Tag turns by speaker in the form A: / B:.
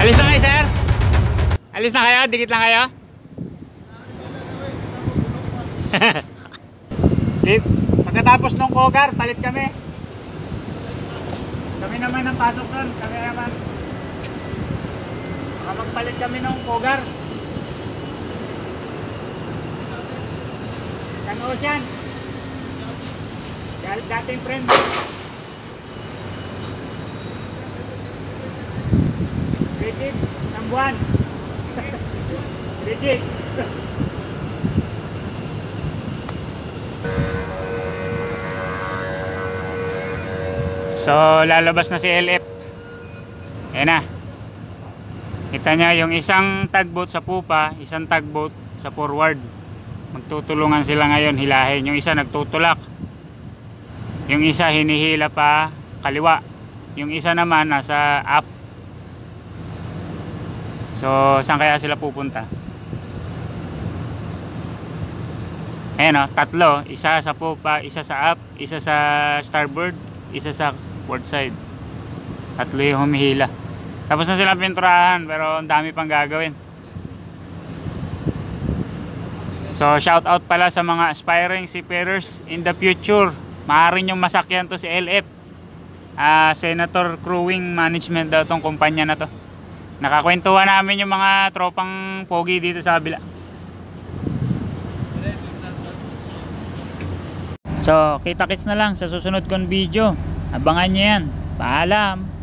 A: Alis na kayo, sir? Alis na kayo? Dikit lang kayo? Pagkatapos ng Kogar, palit kami. Kami naman ang pasok doon. Kami naman. Baka magpalit kami ng Kogar. San Ocean. Dating friend. Rigid. Sambuan. Rigid. So lalabas na si LF. Ayan na. Kita niya yung isang tugboat sa pupa, isang tugboat sa forward. Magtutulungan sila ngayon hilahin. Yung isa nagtutulak, yung isa hinihila pa kaliwa, yung isa naman nasa up. So saan kaya sila pupunta? Ayan o, tatlo. Isa sa pupa, isa sa up, isa sa starboard, isa sa port side. Tatlo yung humihila. Tapos na silang pinturahan, pero ang dami pang gagawin. So shout out pala sa mga aspiring seafarers in the future. Maaaring yung masakyan to si LF. Senator Crewing Management daw tong kumpanya na to. Nakakwentuhan namin yung mga tropang pogi dito sa kabila. So kita-kits na lang sa susunod kong video. Abangan nyo yan. Paalam.